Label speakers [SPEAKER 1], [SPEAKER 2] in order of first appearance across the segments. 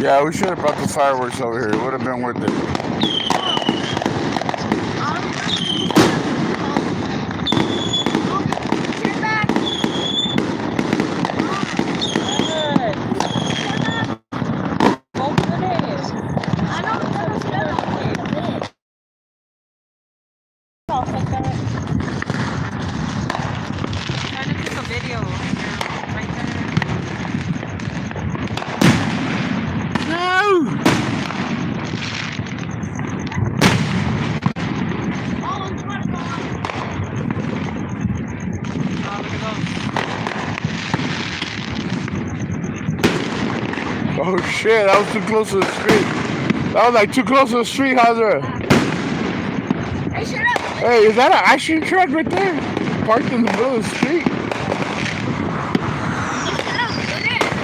[SPEAKER 1] Yeah, we should have brought the fireworks over here. It would have been worth it. Oh shit, that was too close to the street. That was like too close to the street, Hazra. Hey, is that an ice cream truck right there? Parked in the middle of the street?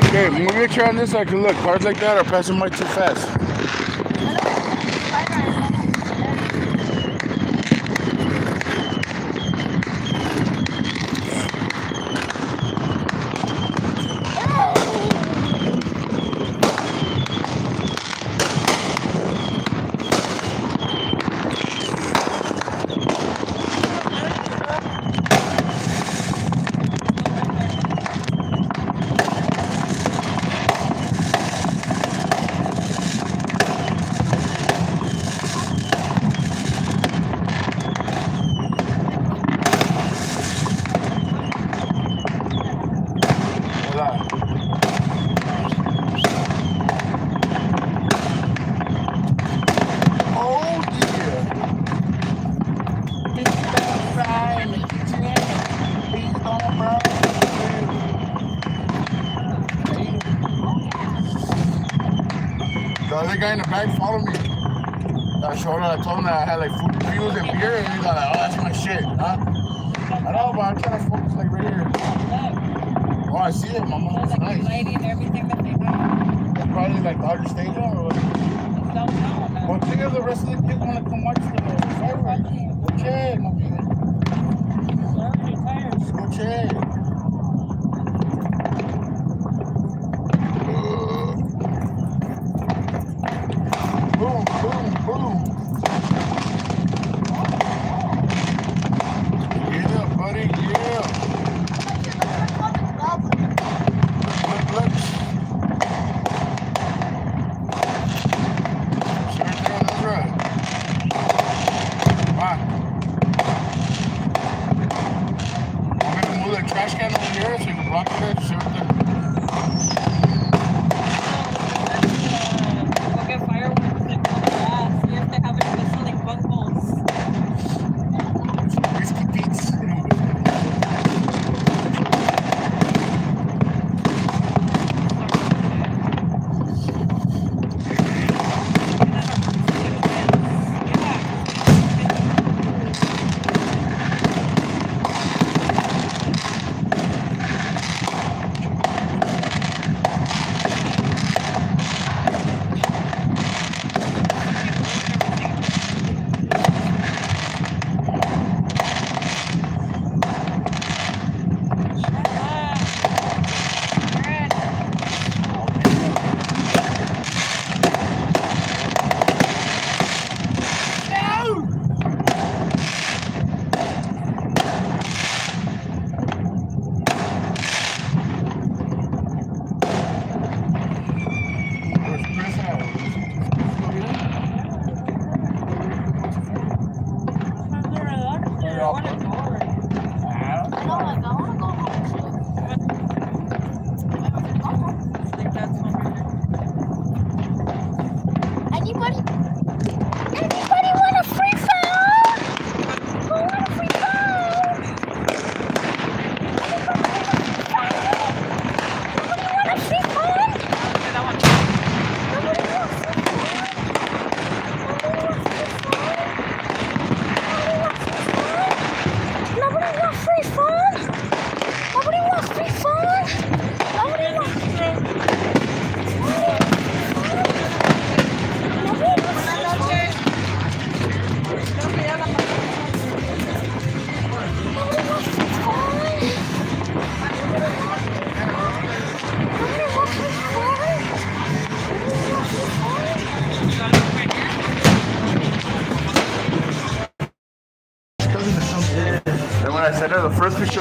[SPEAKER 1] Okay, move your chair on this so I can look. Parked like that or passing by too fast? The other guy in the back followed me. I showed him, I told him that I had like food, fuels and beer, and he's like, oh, that's my shit, huh? I know, but I'm trying to focus like right here. Oh, I see it, mama. It's nice. Lady and everything that they have. It's probably like Dodger Stadium or what? Don't know. Well, think of the rest of the kids want to come watch the fireworks. Go check, my baby. They're already tired. Just go check. Boom, boom, boom. Yeah, buddy, yeah. Look. See right there on the road. Wow. I'm going to move the trash can over here so you can block it. See right there.
[SPEAKER 2] We'll get fireworks. You have to have it in the like bungles.
[SPEAKER 1] Whiskey beats.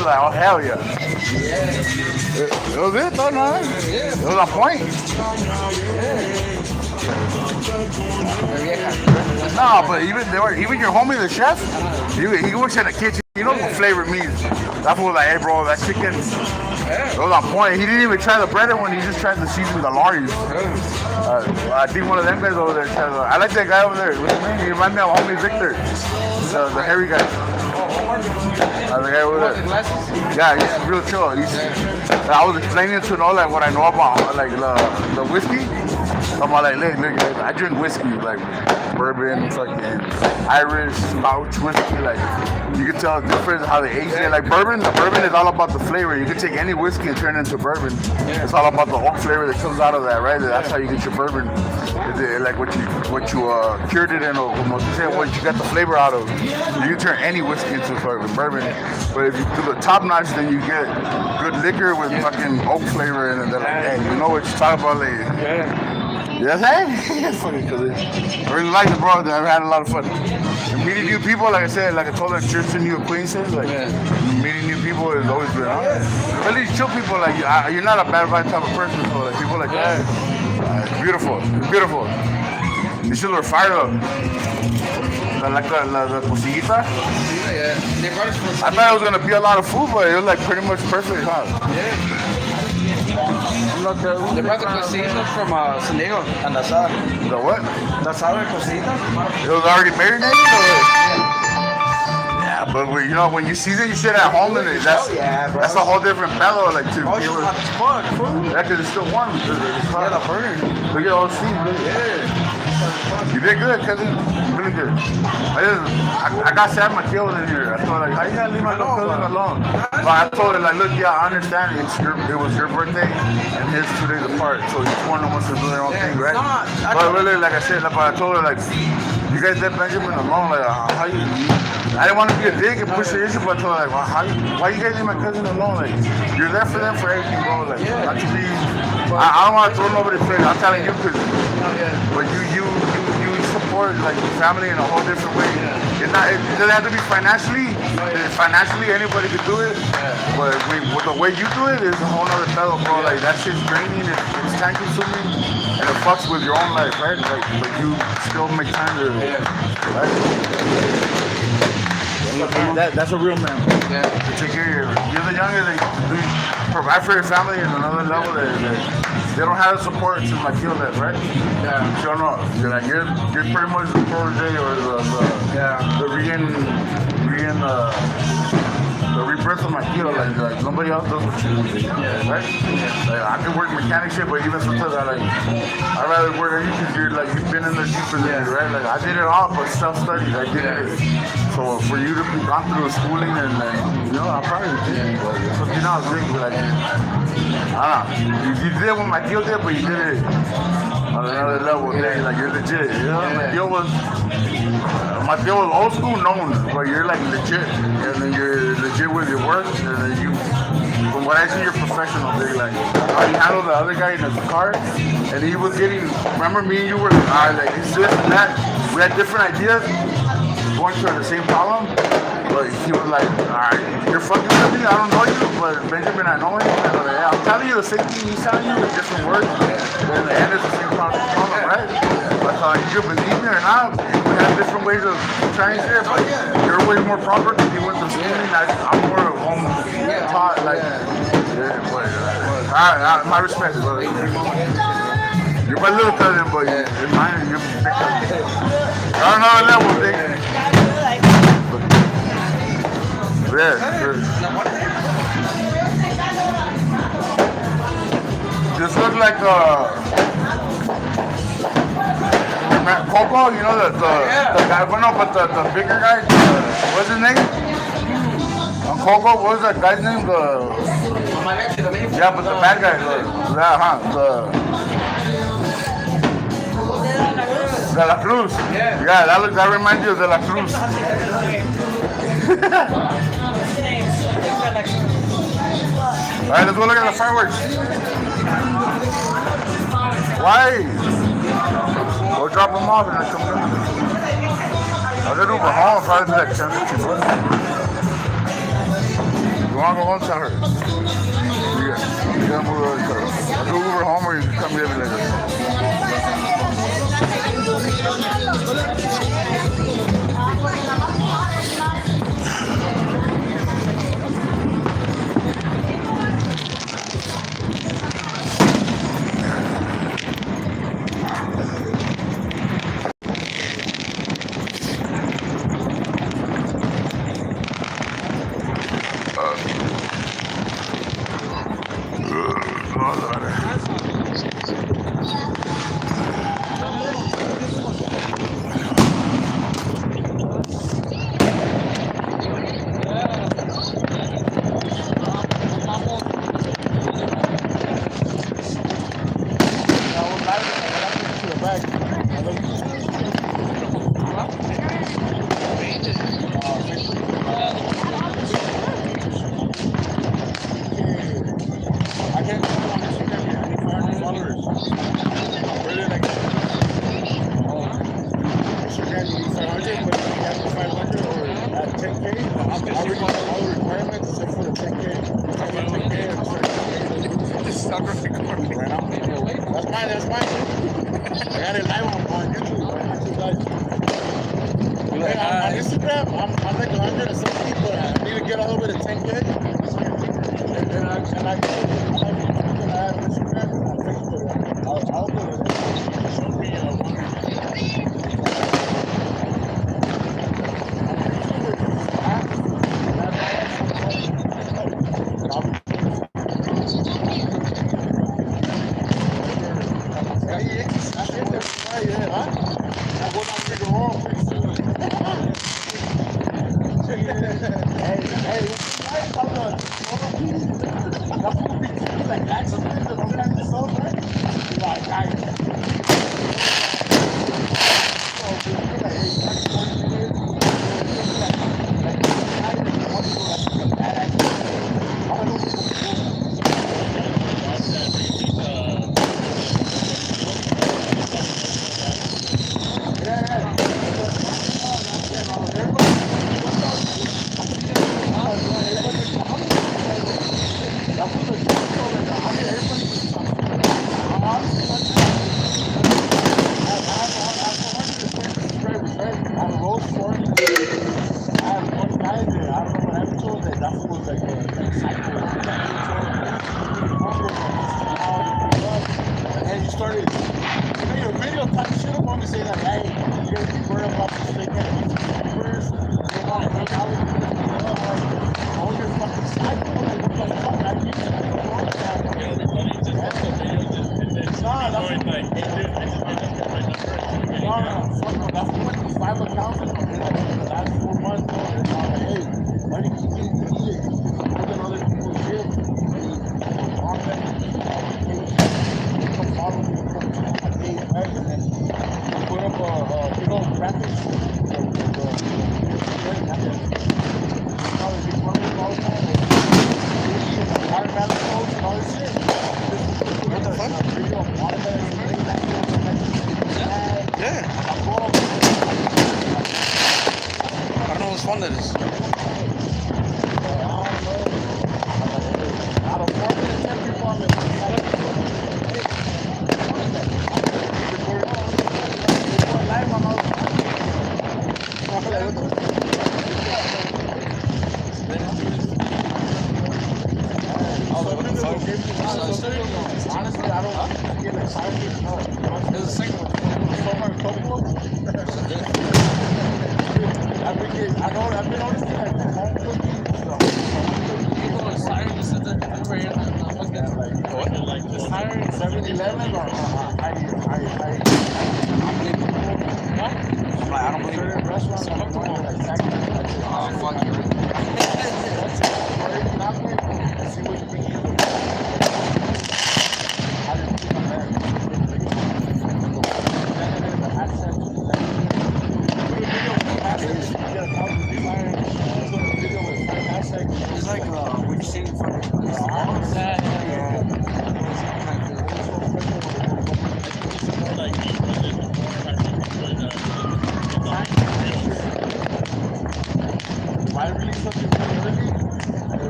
[SPEAKER 1] you're like, oh hell yeah. It was it though, no? It was on point. No, but even your homie, the chef, he works in the kitchen. You know what flavored meats. That fool was like, hey bro, that chicken, it was on point. He didn't even try the breaded one. He just tried the season with the Laris. I think one of them guys over there tried the, I like that guy over there. What's his name? He reminds me of homie Victor, the hairy guy. The guy over there. Yeah, he's real chill. I was explaining to know like what I know about like the whiskey. I'm like, look, I drink whiskey, like bourbon, fucking Irish, Scotch whiskey, like you can tell the difference how they age it. Like bourbon is all about the flavor. You can take any whiskey and turn it into bourbon. It's all about the oak flavor that comes out of that, right? That's how you get your bourbon. Like what you cured it in, or what you got the flavor out of. You can turn any whiskey into fucking bourbon. But if you do the top notch, then you get good liquor with fucking oak flavor in it. They're like, hey, you know what you're talking about, like. Yes, hey? It's funny because I really like it, bro. I've had a lot of fun. And meeting new people, like I said, like I told her, trips to new acquaintances, like meeting new people is always good. Huh? At least chill people, like you're not a bad vibe type of person, so like people like that. It's beautiful. It's beautiful. These shit are fired up. Like the cosillita. I thought it was gonna be a lot of food, but it was like pretty much perfect, huh?
[SPEAKER 3] Yeah. They brought the cositas from San Diego and the asada.
[SPEAKER 1] The what?
[SPEAKER 3] The asada cosita.
[SPEAKER 1] It was already marinated? Yeah, but you know, when you season your shit at home, and that's a whole different mellow, like to
[SPEAKER 3] oh, it's hot as fuck, food.
[SPEAKER 1] Yeah, because it's still warm. It's hot.
[SPEAKER 3] Yeah, the burner.
[SPEAKER 1] Look at all the steam. Yeah. You did good, cousin. Really good. I got Sam McGill in here. I told her, like, how you gotta leave my little cousin alone? But I told her, like, look, yeah, I understand. It was your birthday and his 2 days apart, so each one wants to do their own thing, right? But really, like I said, like, I told her, like, you guys let Benjamin alone. Like, how you? I didn't want to be a dick and push the issue, but I told her, like, well, why you guys leave my cousin alone? Like, you're there for them for everything, bro. Like, not to be. I don't want to throw nobody's face. I'm telling you, cause, but you support like your family in a whole different way. It doesn't have to be financially. Financially, anybody could do it. But with the way you do it is a whole other fellow, bro. Like that shit's draining. It's time consuming, and it fucks with your own life, right? Like, but you still make time to. Right? That's a real man. Yeah. To take care of you. You're the youngest that provide for your family in another level that they don't have the support to like feel that, right? Yeah. You don't know. You're pretty much the protege or the rebirth of my kilo, like nobody else does what you do, right? Like, I can work mechanic shit, but even sometimes I'd rather work than you because you've been in the deeper than me, right? Like I did it all, but self-studied, I did it. So for you to be gone through the schooling and you know, I'm proud of you. So you know, I was thinking like, I don't know, you did what my deal did, but you did it on another level. Like you're legit, you know? My deal was old school known, but you're like legit, and then you're legit with your work, and then you, from what I see, you're professional, dude. Like how you handled the other guy in the car, and he was getting, remember me and you were like, it's this and that, we had different ideas, going through the same problem, but he was like, alright, you're fucking with me, I don't know you, but Benjamin, I know him, and like, yeah, I'm telling you the same thing he's telling you, with different words, but in the end it's the same problem, right? But you believe me or not, we have different ways of trying shit, but you're way more proper because you went to school, and I'm more of home taught, like, my respect, brother. You're my little cousin, but you're mine, you're my big cousin. I don't know that one thing. This looks like Coco, you know the guy, well, no, but the bigger guy, what's his name? Coco, what was that guy's name? Yeah, but the bad guy, De La Cruz. Yeah, that reminds you of De La Cruz. Alright, let's go look at the fireworks. Why? Go drop them off and then come back. I'll get over home if I was like 10, 15 bucks. You want to go home, tell her. You gotta move over to her. I'll go Uber home or you can come get me later. That's mine. I got it live on YouTube. On Instagram, I'm like 100 or something, but I need to get a little bit of 10K. And then I have Instagram and Facebook. I'll do it. Show me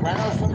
[SPEAKER 1] Rhino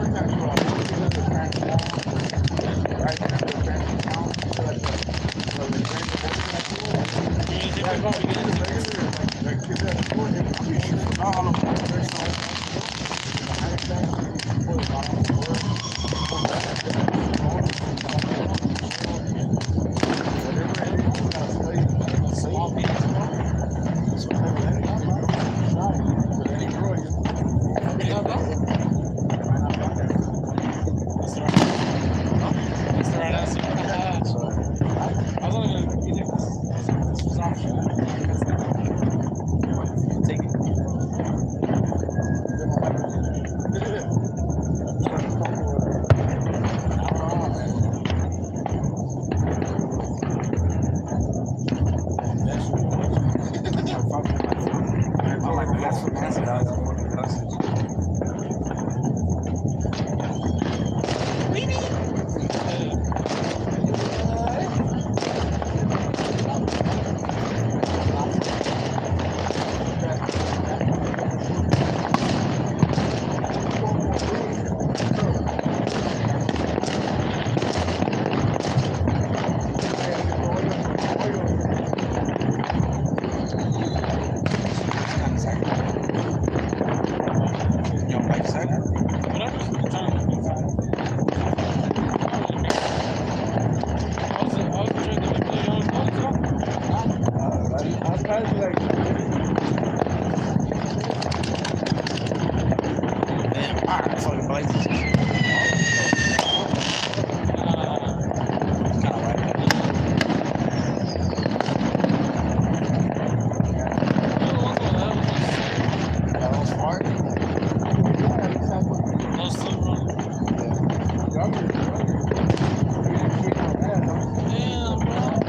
[SPEAKER 2] Damn, bro.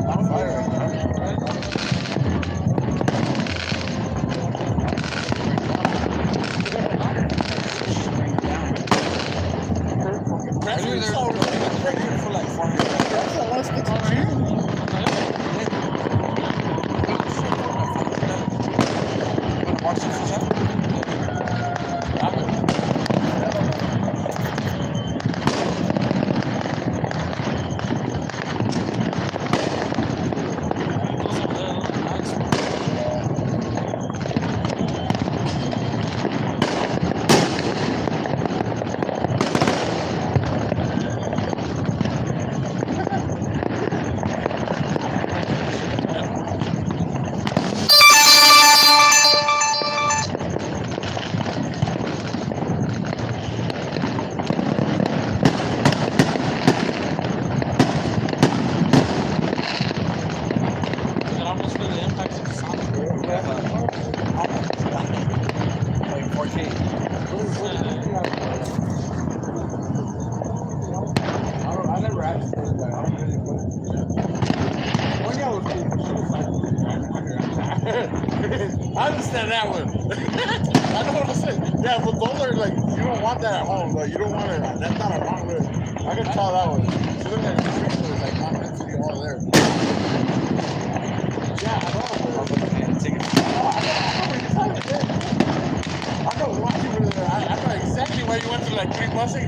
[SPEAKER 1] I'm fired, man.
[SPEAKER 3] I knew there was right here for like 400.
[SPEAKER 1] That's a lot of sticks and cheese.
[SPEAKER 3] Watch this for a second. Like 14.
[SPEAKER 1] I never asked for that. I don't really put it. One guy was cool, but she was like, I understand that one. I know what I'm saying. Yeah, but those are like, you don't want that at home. Like, you don't want it. That's not a wrong way. I can tell that one. She looked like she was like not meant to be all there. Yeah, I know. I know why you were there. I know exactly why you went to like 3 buses.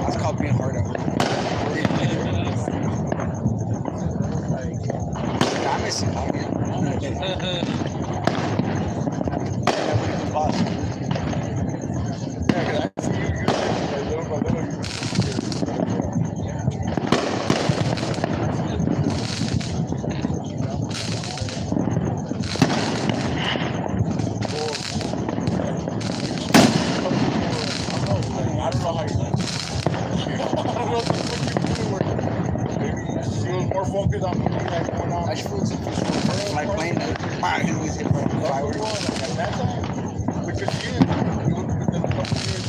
[SPEAKER 3] That's called being hard at work. I miss it. Focus on like playing
[SPEAKER 1] Why? He was in my fire. At that time, because he within a couple of years,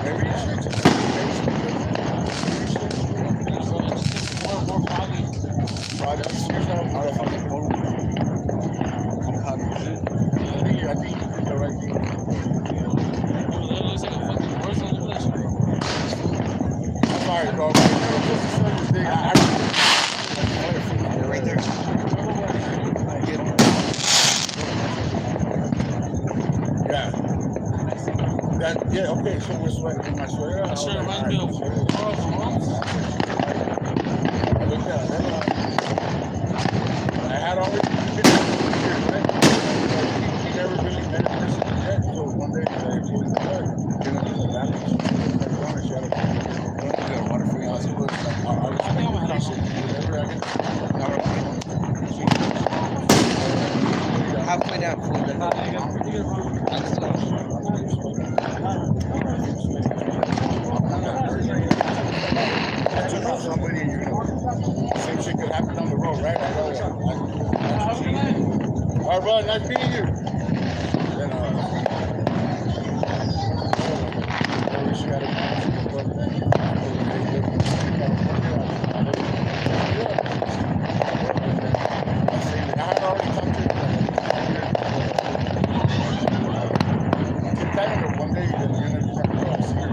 [SPEAKER 1] maybe you should just more foggy. These years are fucking more. I think you did the right thing.
[SPEAKER 3] That looks like a fucking horse on the flesh.
[SPEAKER 1] I'm sorry, bro. Right there. Yeah. Okay, so with my sweater,
[SPEAKER 3] That shit reminds me of Carl's mom's.
[SPEAKER 1] I looked at it. I had already he never really met a person yet, so one day I told him that, you know, the balance. She had a water for you. I
[SPEAKER 4] Halfway down.
[SPEAKER 1] Somebody, you know, same shit could happen down the road, right? All right, bro, nice meeting you. Then, she had I had already talked to her one day, then you're gonna see her.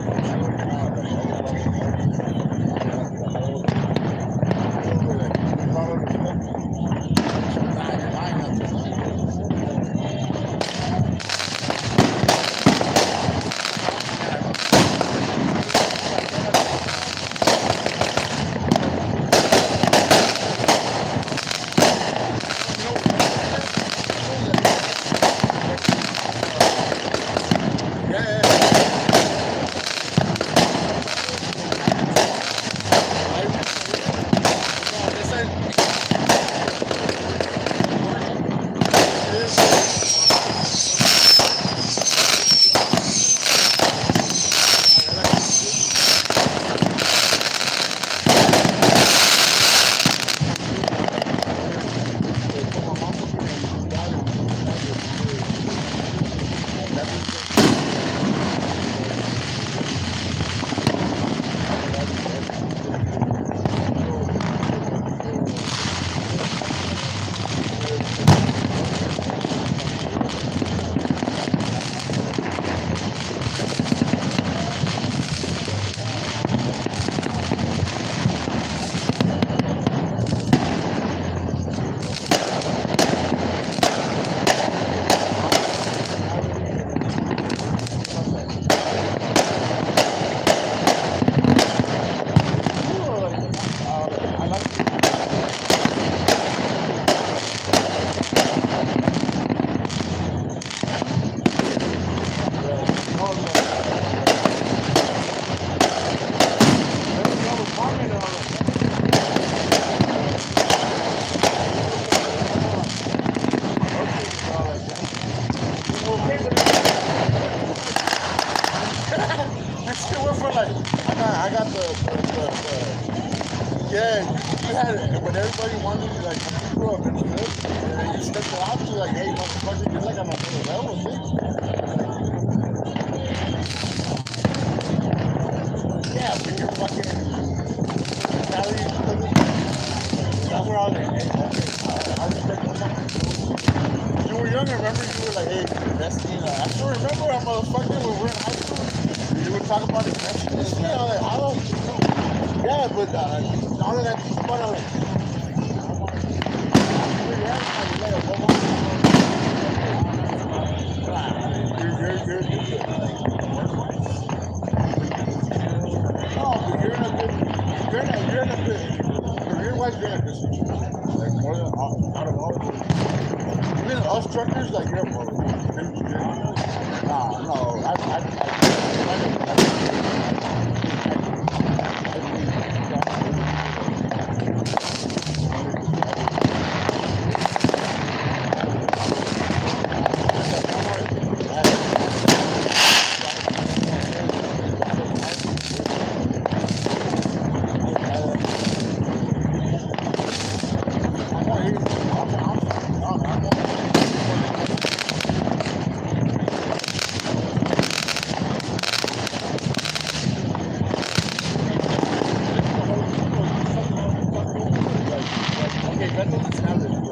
[SPEAKER 1] I got the yeah, you had it, but everybody wanted to like when you grow up in the hood, and then you step out to like, hey, motherfucker, you're like on another level, bitch. Yeah, but you're fucking Cali, that's where I was like, hey, okay, I respect that. You were younger, remember? You were like, hey, investing. I still remember that motherfucker when we were in high school. You would talk about investing and shit. I was like, I don't know. Yeah, but now that I think about it, you're in a good, career-wise, you're in a good situation. Like, more than, out of all of them. Even us truckers, like, you're more. No, I That doesn't sound it.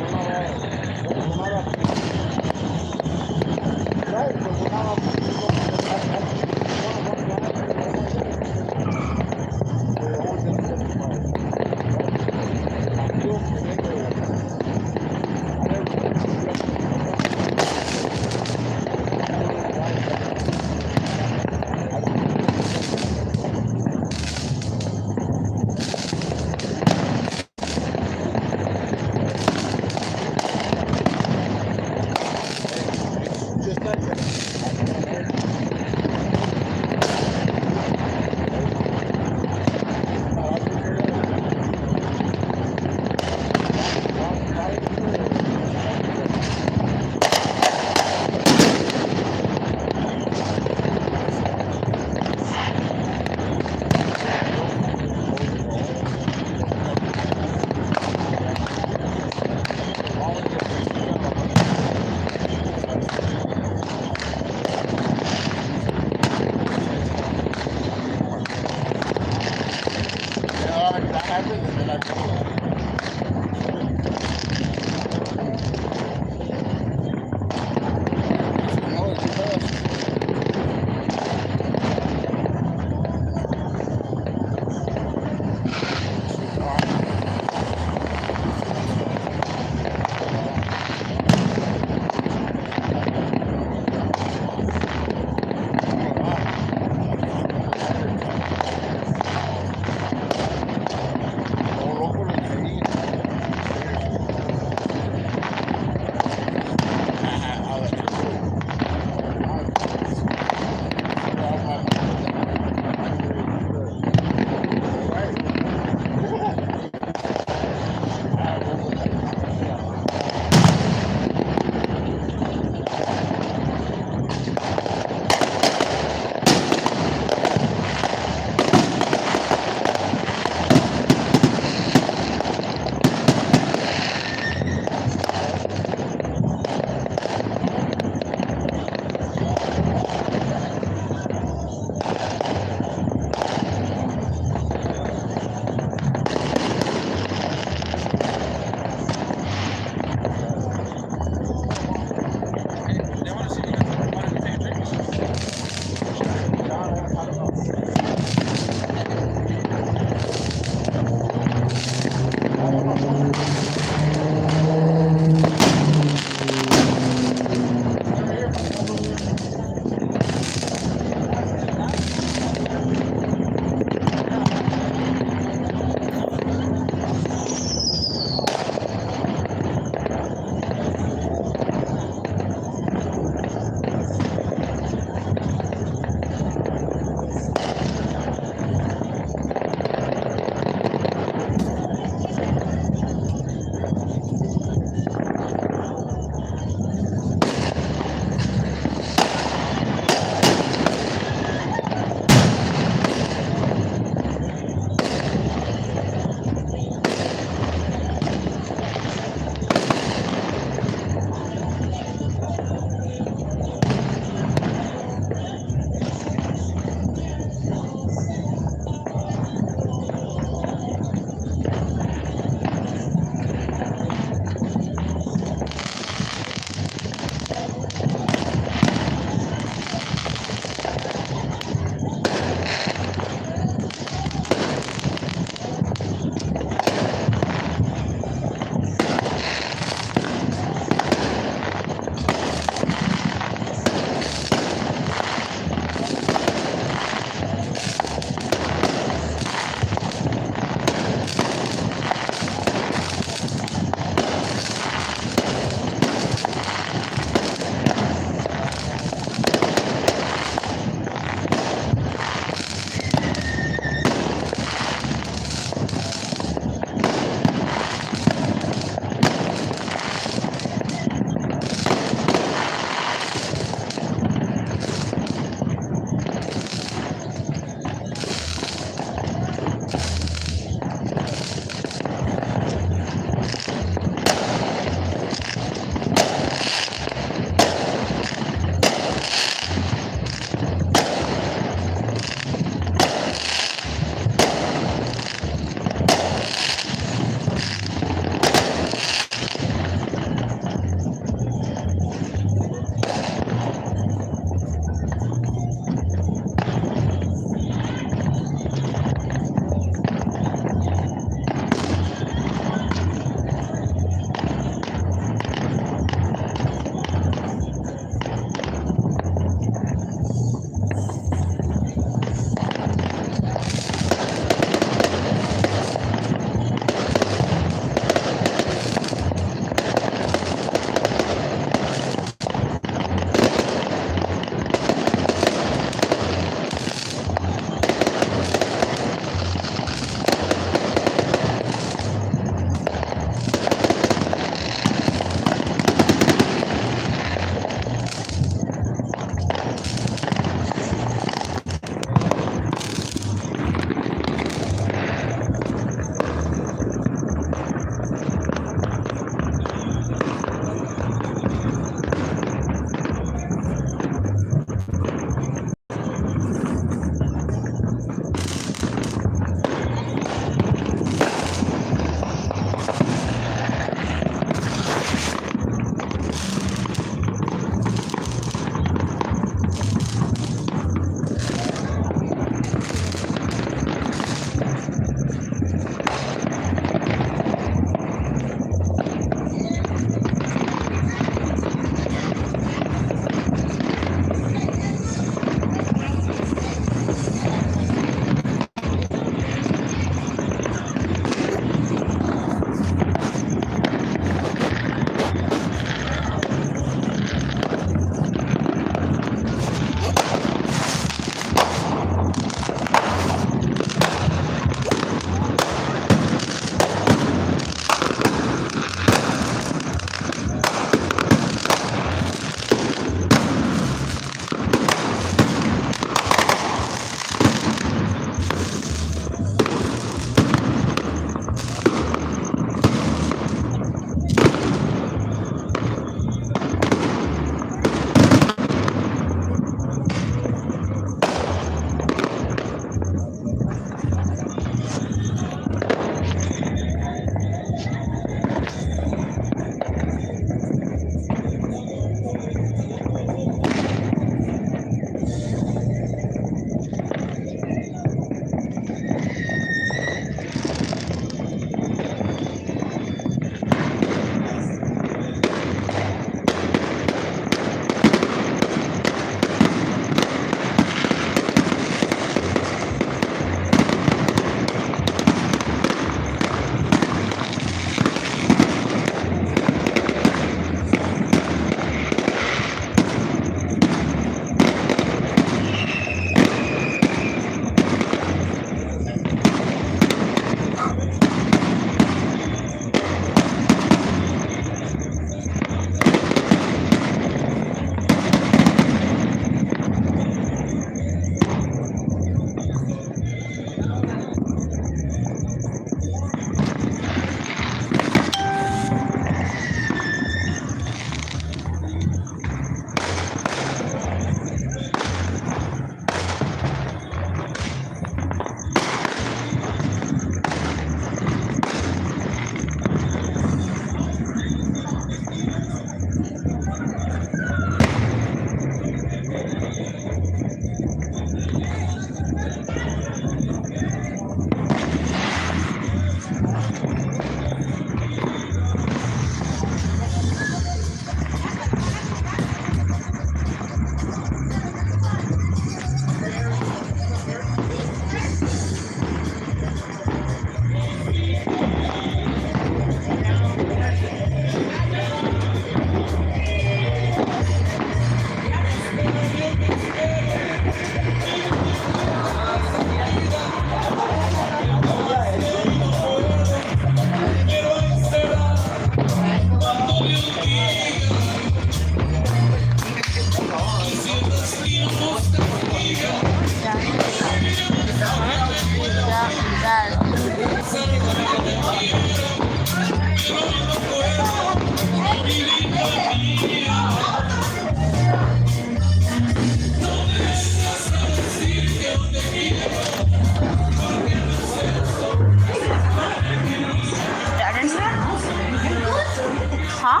[SPEAKER 2] Huh?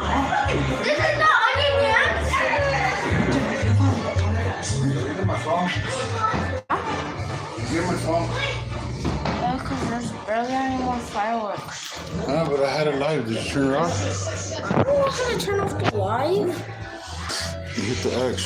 [SPEAKER 4] This is the onion dance.
[SPEAKER 1] Give my phone. Give my phone.
[SPEAKER 2] Yeah, because there's barely any more fireworks.
[SPEAKER 1] But I had it live. Did you turn it off?
[SPEAKER 4] I don't know how to turn off the live.
[SPEAKER 1] You hit the X.